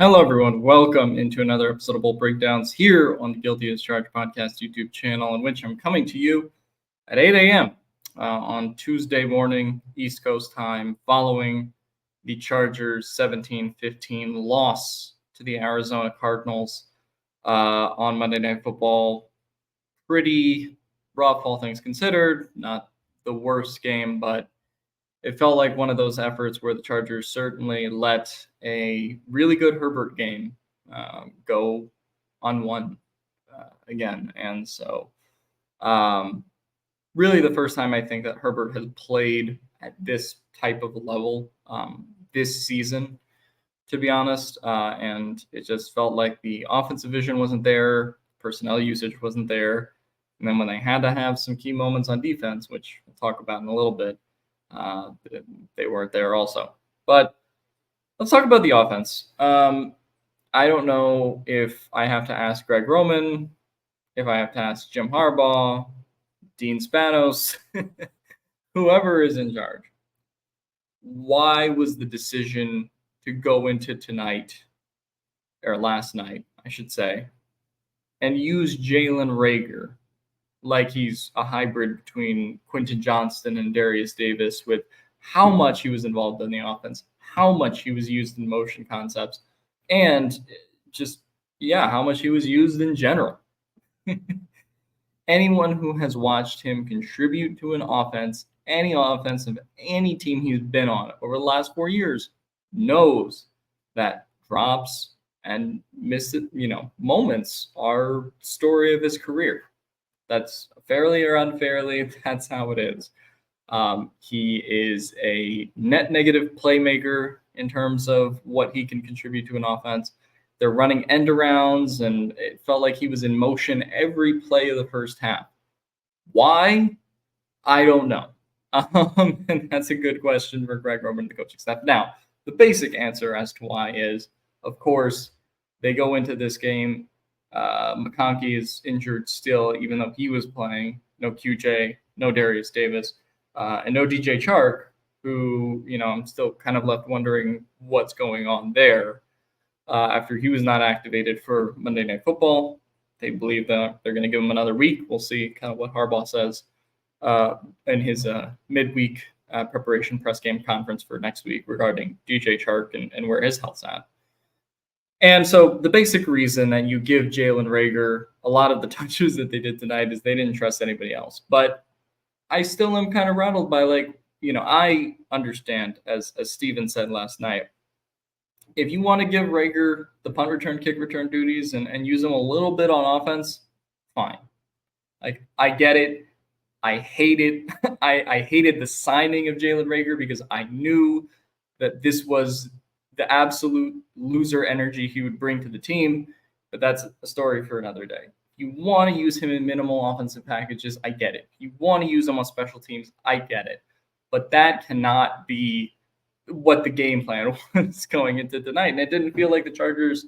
Hello, everyone. Welcome into another episode of Bold Breakdowns here on the Guilty as Charged podcast YouTube channel, in which I'm coming to you at 8 a.m. On Tuesday morning, East Coast time, following the Chargers 17-15 loss to the Arizona Cardinals on Monday Night Football. Pretty rough, all things considered. Not the worst game, but it felt like one of those efforts where the Chargers certainly let a really good Herbert game go unwon again. And so, really, the first time I think that Herbert has played at this type of level this season, to be honest. And it just felt like the offensive vision wasn't there, personnel usage wasn't there. And then when they had to have some key moments on defense, which we'll talk about in a little bit, they weren't there also. But let's talk about the offense. I don't know if I have to ask Greg Roman, if I have to ask Jim Harbaugh, Dean Spanos, whoever is in charge. Why was the decision to go into tonight, or last night, I should say, and use Jalen Reagor like he's a hybrid between Quentin Johnston and Darius Davis, with how much he was involved in the offense, how much he was used in motion concepts, and just, how much he was used in general. Anyone who has watched him contribute to an offense, any offense of any team he's been on over the last 4 years, knows that drops and moments are story of his career. That's fairly or unfairly, that's how it is. He is a net negative playmaker in terms of what he can contribute to an offense. They're running end arounds, and it felt like he was in motion every play of the first half. Why? I don't know. And that's a good question for Greg Roman, the coaching staff. Now, the basic answer as to why is, of course, they go into this game. McConkey is injured still, even though he was playing. No QJ, no Darius Davis, and no DJ Chark, who, I'm still kind of left wondering what's going on there after he was not activated for Monday Night Football. They believe that they're going to give him another week. We'll see kind of what Harbaugh says in his midweek preparation press game conference for next week regarding DJ Chark and where his health's at. And so the basic reason that you give Jalen Reagor a lot of the touches that they did tonight is they didn't trust anybody else. But I still am kind of rattled by, I understand, as Steven said last night, if you want to give Reagor the punt return, kick return duties and use him a little bit on offense, fine. I get it. I hate it. I hated the signing of Jalen Reagor because I knew that this was the absolute loser energy he would bring to the team, but that's a story for another day. If you want to use him in minimal offensive packages, I get it. If you want to use him on special teams, I get it. But that cannot be what the game plan was going into tonight. And it didn't feel like the Chargers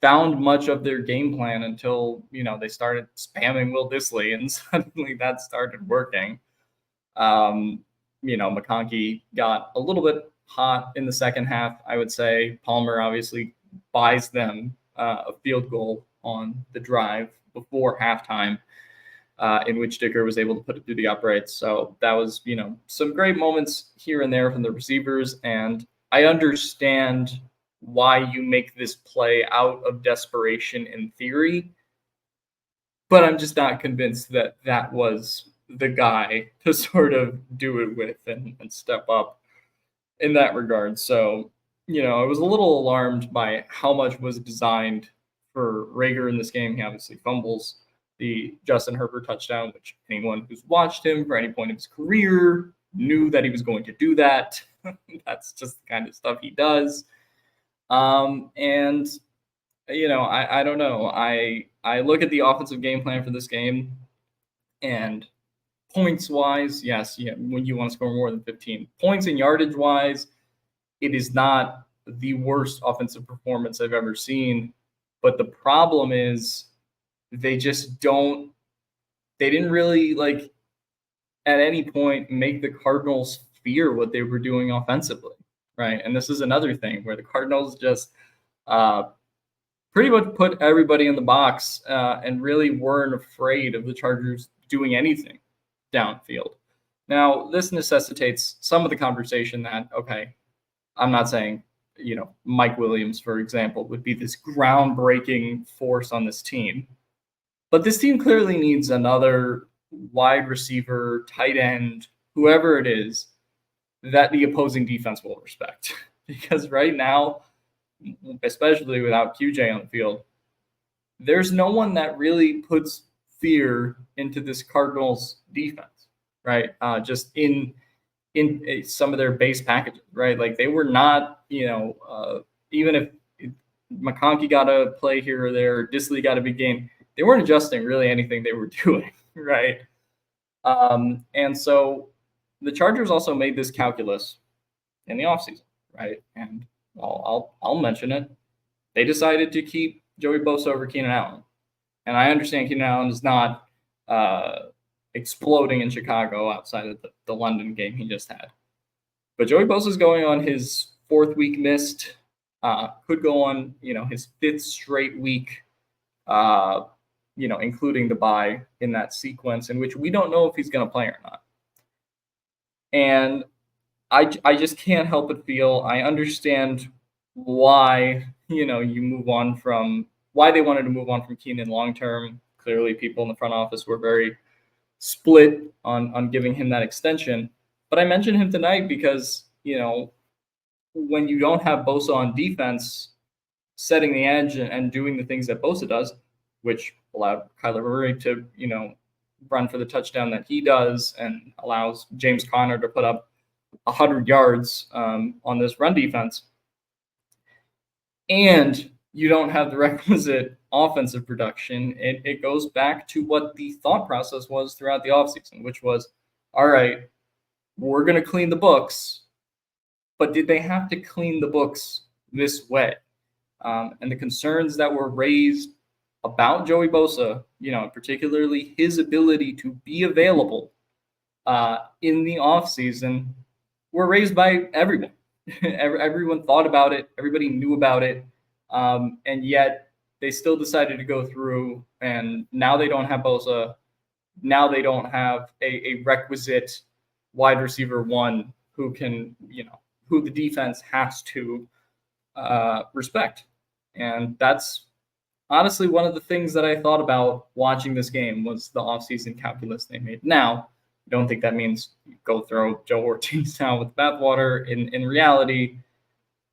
found much of their game plan until, they started spamming Will Dissly, and suddenly that started working. McConkey got a little bit hot in the second half, I would say. Palmer obviously buys them a field goal on the drive before halftime, in which Dicker was able to put it through the uprights. So that was, some great moments here and there from the receivers. And I understand why you make this play out of desperation in theory, but I'm just not convinced that that was the guy to sort of do it with and step up in that regard. So, I was a little alarmed by how much was designed for Reagor in this game. He obviously fumbles the Justin Herbert touchdown, which anyone who's watched him for any point of his career knew that he was going to do that. That's just the kind of stuff he does. And I don't know. I look at the offensive game plan for this game, and points wise, yes, when you want to score more than 15 points and yardage wise, it is not the worst offensive performance I've ever seen. But the problem is they didn't really at any point make the Cardinals fear what they were doing offensively. Right. And this is another thing where the Cardinals just uh, pretty much put everybody in the box and really weren't afraid of the Chargers doing anything downfield. Now, this necessitates some of the conversation that, okay, I'm not saying, Mike Williams, for example, would be this groundbreaking force on this team. But this team clearly needs another wide receiver, tight end, whoever it is, that the opposing defense will respect. Because right now, especially without QJ on the field, there's no one that really puts fear into this Cardinals defense, right? Just in some of their base packages, right? Like they were not, even if McConkey got a play here or there, or Disley got a big game, they weren't adjusting really anything they were doing, right? And so the Chargers also made this calculus in the offseason, right? And I'll mention it. They decided to keep Joey Bosa over Keenan Allen. And I understand Keenan Allen is not exploding in Chicago outside of the London game he just had. But Joey Bosa is going on his 4th week missed, could go on, his 5th straight week, including the bye in that sequence in which we don't know if he's going to play or not. And I just can't help but feel I understand why, you move on from why they wanted to move on from Keenan long term. Clearly, people in the front office were very split on giving him that extension. But I mentioned him tonight because, when you don't have Bosa on defense, setting the edge and doing the things that Bosa does, which allowed Kyler Murray to, run for the touchdown that he does and allows James Conner to put up 100 yards on this run defense. And you don't have the requisite offensive production. It goes back to what the thought process was throughout the offseason, which was, all right, we're going to clean the books, but did they have to clean the books this way? And the concerns that were raised about Joey Bosa, particularly his ability to be available in the offseason, were raised by everyone. Everyone thought about it. Everybody knew about it. And yet they still decided to go through, and now they don't have Bosa. Now they don't have a requisite wide receiver one who can, who the defense has to respect. And that's honestly one of the things that I thought about watching this game was the offseason calculus they made. Now, I don't think that means go throw Joe Ortiz down with bathwater. In reality,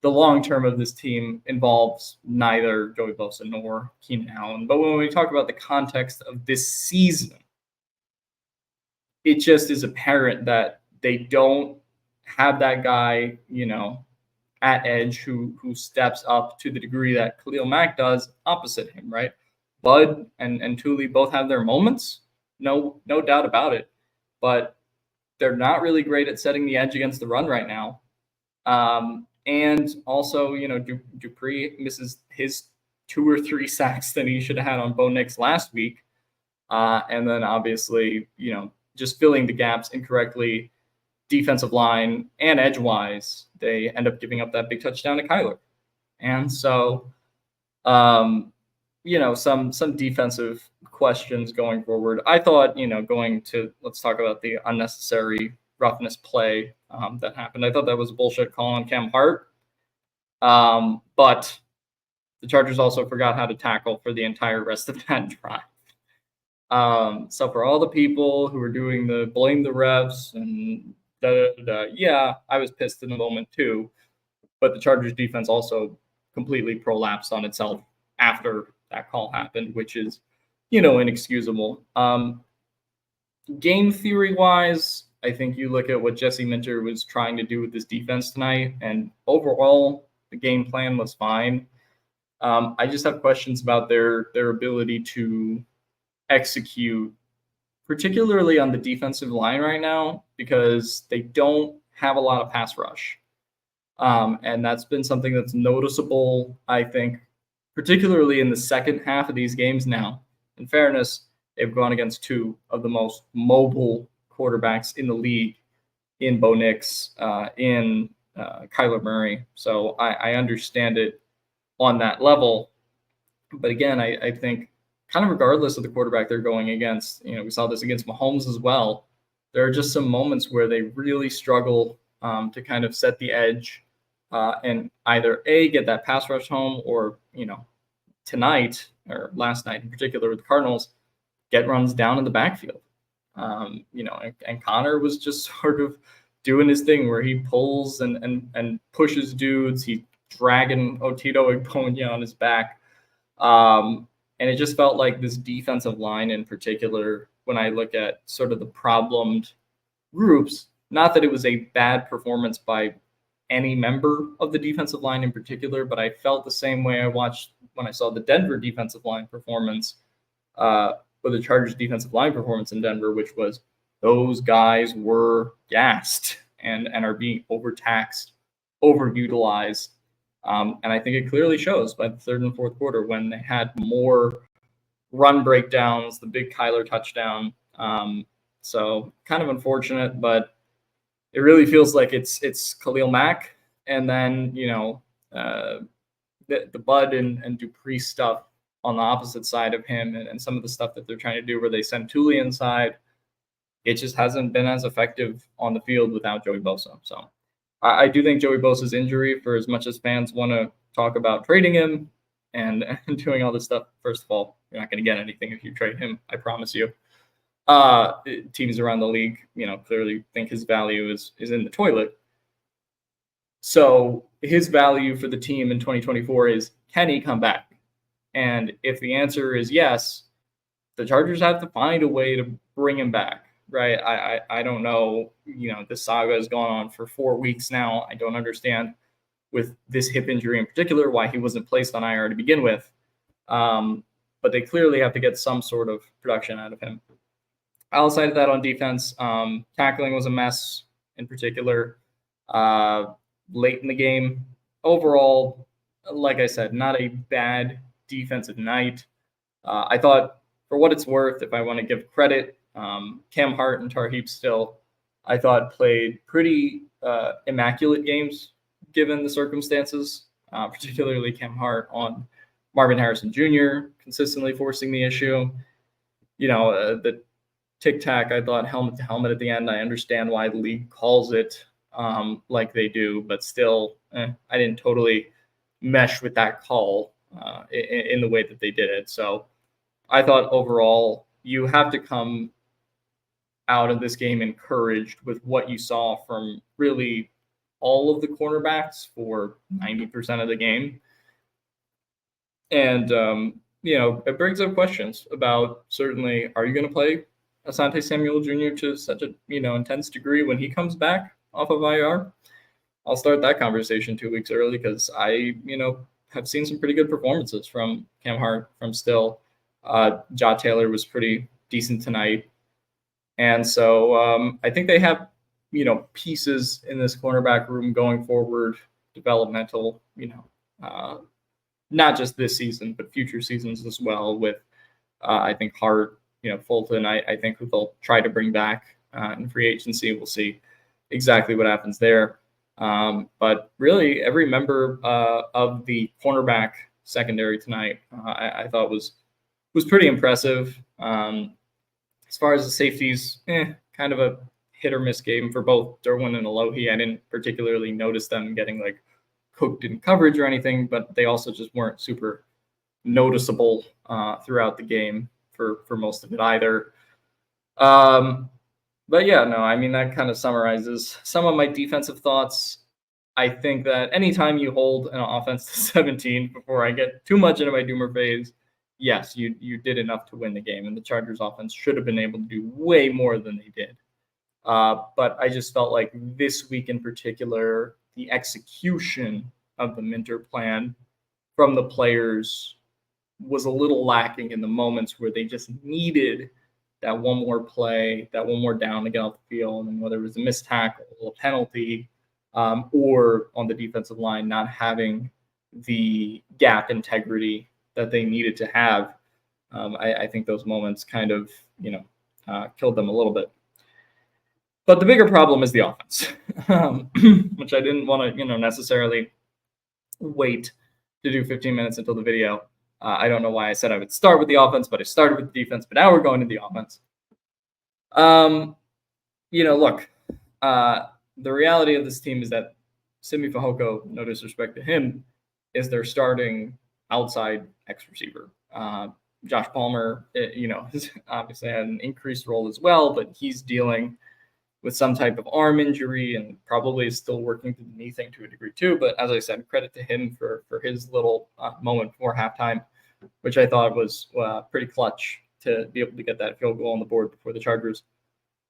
the long term of this team involves neither Joey Bosa nor Keenan Allen. But when we talk about the context of this season, it just is apparent that they don't have that guy, at edge who steps up to the degree that Khalil Mack does opposite him, right? Bud and Thule both have their moments, no doubt about it, but they're not really great at setting the edge against the run right now. And also, Dupree misses his 2 or 3 sacks that he should have had on Bo Nix last week. And then obviously, just filling the gaps incorrectly, defensive line and edgewise, they end up giving up that big touchdown to Kyler. And so, some defensive questions going forward. I thought, let's talk about the unnecessary roughness play that happened. I thought that was a bullshit call on Cam Hart. But the Chargers also forgot how to tackle for the entire rest of that drive. So for all the people who were doing the blame the refs and yeah, I was pissed in the moment too. But the Chargers defense also completely prolapsed on itself after that call happened, which is, inexcusable. Game theory wise, I think you look at what Jesse Minter was trying to do with this defense tonight, and overall the game plan was fine. I just have questions about their ability to execute, particularly on the defensive line right now, because they don't have a lot of pass rush. And that's been something that's noticeable, I think, particularly in the second half of these games now. In fairness, they've gone against 2 of the most mobile quarterbacks in the league, in Bo Nix, in Kyler Murray. So I understand it on that level. But again, I think kind of regardless of the quarterback they're going against, we saw this against Mahomes as well. There are just some moments where they really struggle to kind of set the edge and either A, get that pass rush home, or, tonight or last night in particular with the Cardinals, get runs down in the backfield. And Connor was just sort of doing his thing where he pulls and pushes dudes. He's dragging Otito Igbonya on his back. And it just felt like this defensive line in particular, when I look at sort of the problemed groups, not that it was a bad performance by any member of the defensive line in particular, but I felt the same way I watched when I saw the Denver defensive line performance, or the Chargers defensive line performance in Denver, which was those guys were gassed and are being overtaxed, overutilized. And I think it clearly shows by the third and fourth quarter when they had more run breakdowns, the big Kyler touchdown. So kind of unfortunate, but it really feels like it's Khalil Mack and then, the Bud and Dupree stuff on the opposite side of him and some of the stuff that they're trying to do where they send Tully inside. It just hasn't been as effective on the field without Joey Bosa. So I do think Joey Bosa's injury, for as much as fans want to talk about trading him and doing all this stuff, first of all, you're not going to get anything if you trade him. I promise you. Teams around the league, clearly think his value is in the toilet. So his value for the team in 2024 is, can he come back? And if the answer is yes, the Chargers have to find a way to bring him back, right? I don't know. This saga has gone on for 4 weeks now. I don't understand with this hip injury in particular why he wasn't placed on IR to begin with. But they clearly have to get some sort of production out of him. Outside of that, on defense, tackling was a mess in particular late in the game. Overall, like I said, not a bad defensive night. I thought, for what it's worth, if I want to give credit, Cam Hart and Tarheeb Still, I thought played pretty immaculate games given the circumstances, particularly Cam Hart on Marvin Harrison Jr., consistently forcing the issue. The tic-tac, I thought helmet to helmet at the end. I understand why the league calls it like they do, but still, I didn't totally mesh with that call in the way that they did it. So I thought overall you have to come out of this game encouraged with what you saw from really all of the cornerbacks for 90% of the game. And, it brings up questions about, certainly, are you going to play Asante Samuel Jr. to such a, intense degree when he comes back off of IR? I'll start that conversation 2 weeks early because I, have seen some pretty good performances from Cam Hart, from Still. Ja Taylor was pretty decent tonight. And so I think they have, pieces in this cornerback room going forward, developmental, not just this season, but future seasons as well with, I think, Hart, Fulton, I think who they'll try to bring back in free agency. We'll see exactly what happens there. But really, every member of the cornerback secondary tonight, I thought was pretty impressive. As far as the safeties, kind of a hit or miss game for both Derwin and Alohi. I didn't particularly notice them getting cooked in coverage or anything, but they also just weren't super noticeable throughout the game for most of it either. But yeah, no, I mean, that kind of summarizes some of my defensive thoughts. I think that anytime you hold an offense to 17, before I get too much into my doomer phase, yes, you did enough to win the game, and the Chargers offense should have been able to do way more than they did. But I just felt like this week in particular, the execution of the Minter plan from the players was a little lacking in the moments where they just needed that one more play, that one more down to get off the field, and whether it was a missed tackle, a penalty, or on the defensive line not having the gap integrity that they needed to have. I think those moments kind of, killed them a little bit. But the bigger problem is the offense, which I didn't want to, necessarily wait to do 15 minutes until the video. I don't know why I said I would start with the offense, but I started with the defense. But now we're going to the offense. Look, the reality of this team is that Simi Fehoko, no disrespect to him, is their starting outside X receiver. Josh Palmer, has obviously had an increased role as well, but he's dealing with some type of arm injury and probably is still working through the knee thing to a degree too. But as I said, credit to him for his little moment before halftime, which I thought was pretty clutch to be able to get that field goal on the board before the Chargers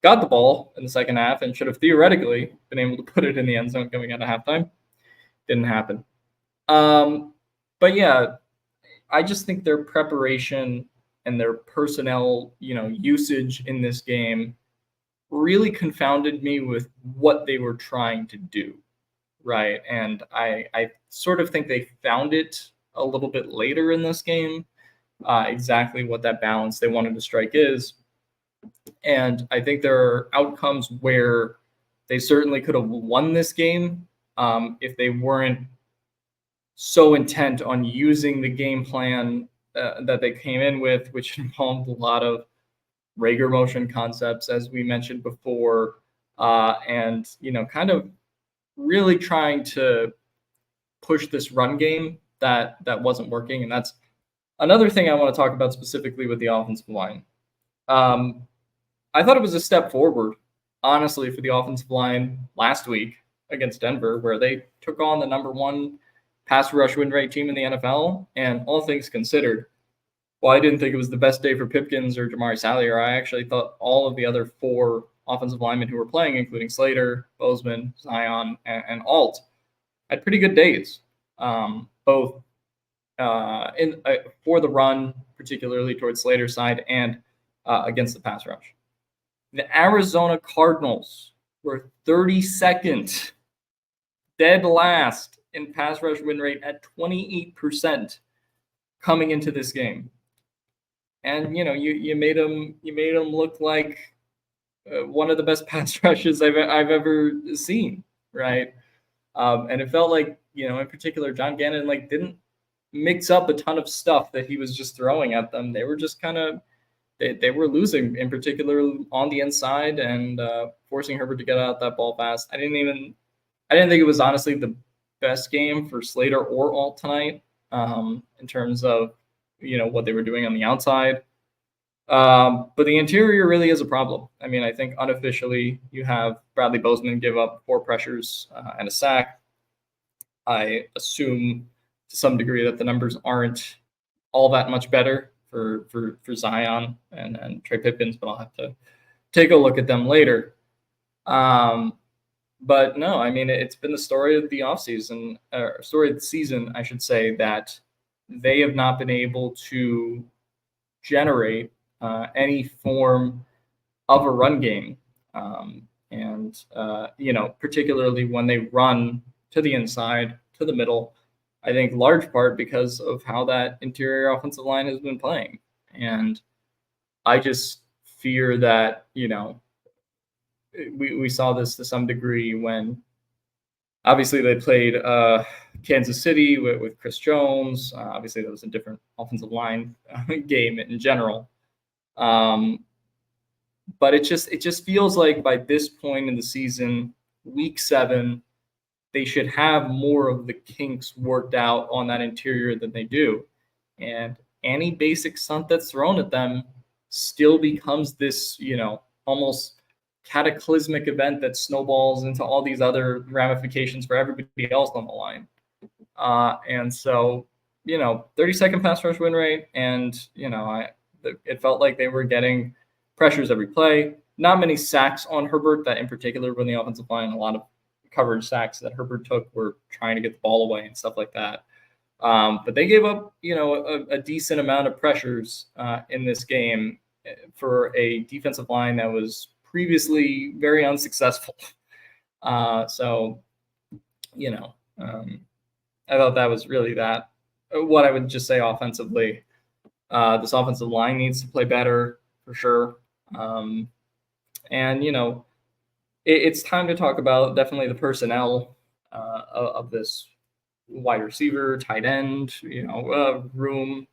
got the ball in the second half and should have theoretically been able to put it in the end zone coming out of halftime. Didn't happen. But yeah, I just think their preparation and their personnel, usage in this game really confounded me with what they were trying to do, right? And I sort of think they found it a little bit later in this game, exactly what that balance they wanted to strike is. And I think there are outcomes where they certainly could have won this game if they weren't so intent on using the game plan that they came in with, which involved a lot of Reagor motion concepts, as we mentioned before, and kind of really trying to push this run game that wasn't working. And that's another thing I want to talk about specifically with the offensive line. I thought it was a step forward, honestly, for the offensive line last week against Denver, where they took on the number one pass rush win rate team in the NFL. And all things considered, while I didn't think it was the best day for Pipkins or Jamari Sallier, I actually thought all of the other four offensive linemen who were playing, including Slater, Bozeman, Zion, and Alt, had pretty good days, both for the run, particularly towards Slater's side, and against the pass rush. The Arizona Cardinals were 32nd, dead last in pass rush win rate at 28% coming into this game. And you made them look like one of the best pass rushes I've ever seen, right? And it felt like in particular John Gannon didn't mix up a ton of stuff that he was just throwing at them. They were just kind of they were losing, in particular on the inside, and forcing Herbert to get out that ball fast. I didn't think it was honestly the best game for Slater or Alt tonight in terms of what they were doing on the outside. But the interior really is a problem. I mean, I think unofficially you have Bradley Bozeman give up 4 pressures and a sack. I assume to some degree that the numbers aren't all that much better for Zion and Trey Pipkins, but I'll have to take a look at them later. But no, I mean, it's been the story of the offseason, or story of the season, I should say, that they have not been able to generate any form of a run game. Particularly when they run to the inside, to the middle, I think large part because of how that interior offensive line has been playing. And I just fear that, we saw this to some degree when obviously they played Kansas City with Chris Jones. Obviously that was a different offensive line game in general. But it just feels like by this point in the season, week 7, they should have more of the kinks worked out on that interior than they do. And any basic stunt that's thrown at them still becomes this, almost cataclysmic event that snowballs into all these other ramifications for everybody else on the line. And so, 32nd pass rush win rate, and, it felt like they were getting pressures every play. Not many sacks on Herbert, that in particular when the offensive line, a lot of coverage sacks that Herbert took were trying to get the ball away and stuff like that. But they gave up, a decent amount of pressures in this game for a defensive line that was previously very unsuccessful. I thought that was really that. What I would just say offensively, this offensive line needs to play better for sure. It's time to talk about definitely the personnel of this wide receiver, tight end, room.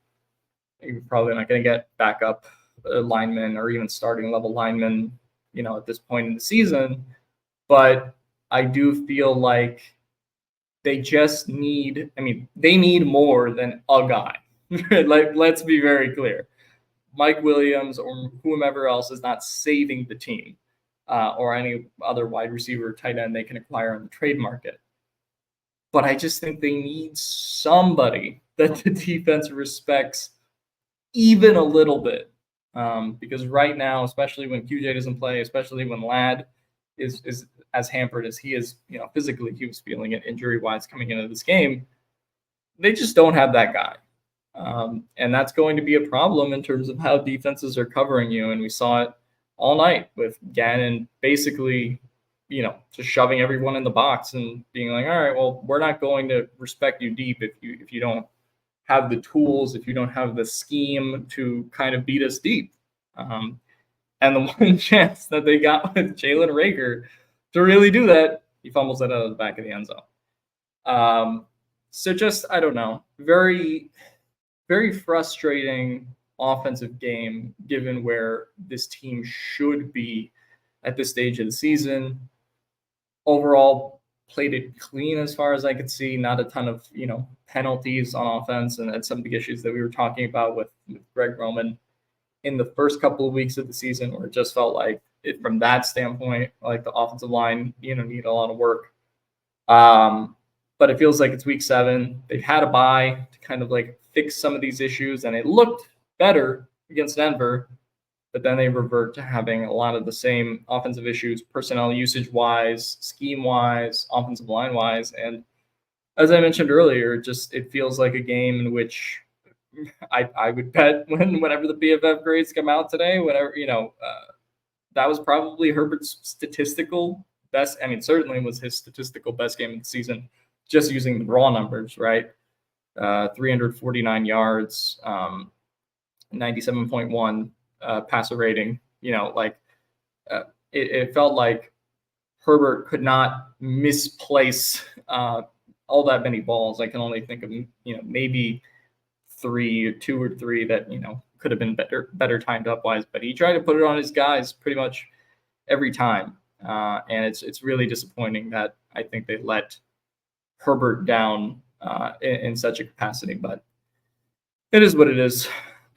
You're probably not going to get backup linemen or even starting level linemen, at this point in the season. But I do feel like they just need, they need more than a guy. Like, let's be very clear. Mike Williams or whomever else is not saving the team, or any other wide receiver, tight end they can acquire on the trade market. But I just think they need somebody that the defense respects even a little bit. Because right now, especially when QJ doesn't play, especially when Ladd is as hampered as he is, physically, he was feeling it injury wise coming into this game. They just don't have that guy. And that's going to be a problem in terms of how defenses are covering you. And we saw it all night with Gannon basically, just shoving everyone in the box and being like, all right, well, we're not going to respect you deep if you don't have the tools, if you don't have the scheme to kind of beat us deep. And the one chance that they got with Jalen Reagor to really do that, he fumbles it out of the back of the end zone. So just, I don't know, very, very frustrating offensive game given where this team should be at this stage of the season. Overall, played it clean as far as I could see. Not a ton of, penalties on offense, and some of the issues that we were talking about with Greg Roman in the first couple of weeks of the season, where it just felt like from that standpoint, like the offensive line, need a lot of work. But it feels like it's week 7. They've had a bye to kind of like fix some of these issues, and it looked better against Denver, but then they revert to having a lot of the same offensive issues, personnel usage-wise, scheme-wise, offensive line-wise. And as I mentioned earlier, it feels like a game in which I would bet whenever the BFF grades come out today, that was probably Herbert's statistical best. Certainly was his statistical best game of the season, just using the raw numbers, right? 349 yards, 97.1 passer rating. It felt like Herbert could not misplace all that many balls. I can only think of maybe 2 or 3 that could have been better timed up wise, but he tried to put it on his guys pretty much every time, and it's really disappointing that I think they let Herbert down in such a capacity, but it is what it is.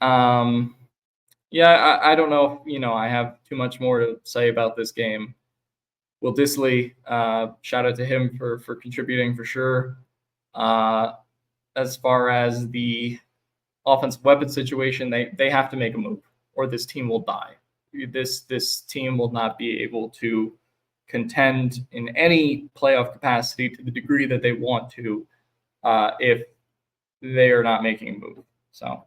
Yeah, I don't know if, I have too much more to say about this game. Will Disley, shout out to him for contributing for sure. As far as the offensive weapon situation, they have to make a move or this team will die. This team will not be able to contend in any playoff capacity to the degree that they want to if they are not making a move. So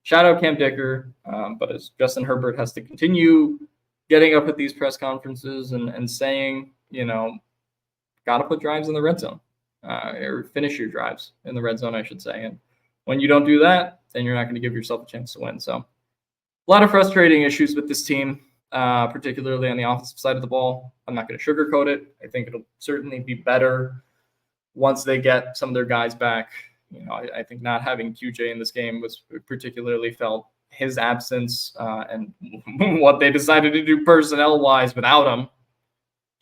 shout out Cam Dicker, but as Justin Herbert has to continue getting up at these press conferences and saying, got to put drives in the red zone, or finish your drives in the red zone, I should say. And when you don't do that, then you're not going to give yourself a chance to win. So a lot of frustrating issues with this team, particularly on the offensive side of the ball. I'm not going to sugarcoat it. I think it'll certainly be better once they get some of their guys back. I think not having QJ in this game was particularly felt. His absence and what they decided to do personnel-wise without him,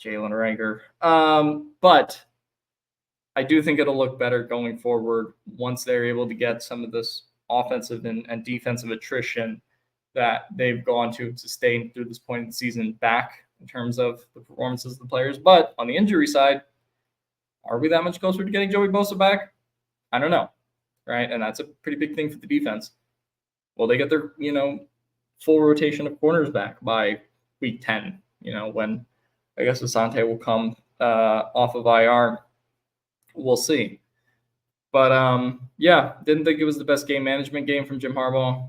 Jalen Reagor. But I do think it'll look better going forward once they're able to get some of this offensive and defensive attrition that they've gone to sustain through this point in the season back in terms of the performances of the players. But on the injury side, are we that much closer to getting Joey Bosa back? I don't know, right? And that's a pretty big thing for the defense. Will they get their, full rotation of corners back by week 10, when I guess Asante will come off of IR? We'll see. But, yeah, didn't think it was the best game management game from Jim Harbaugh.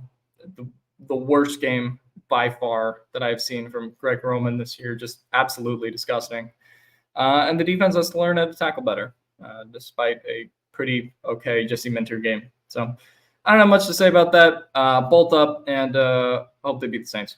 The worst game by far that I've seen from Greg Roman this year. Just absolutely disgusting. And the defense has to learn how to tackle better, despite a pretty okay Jesse Minter game. So I don't have much to say about that. Bolt up and hope they beat the Saints.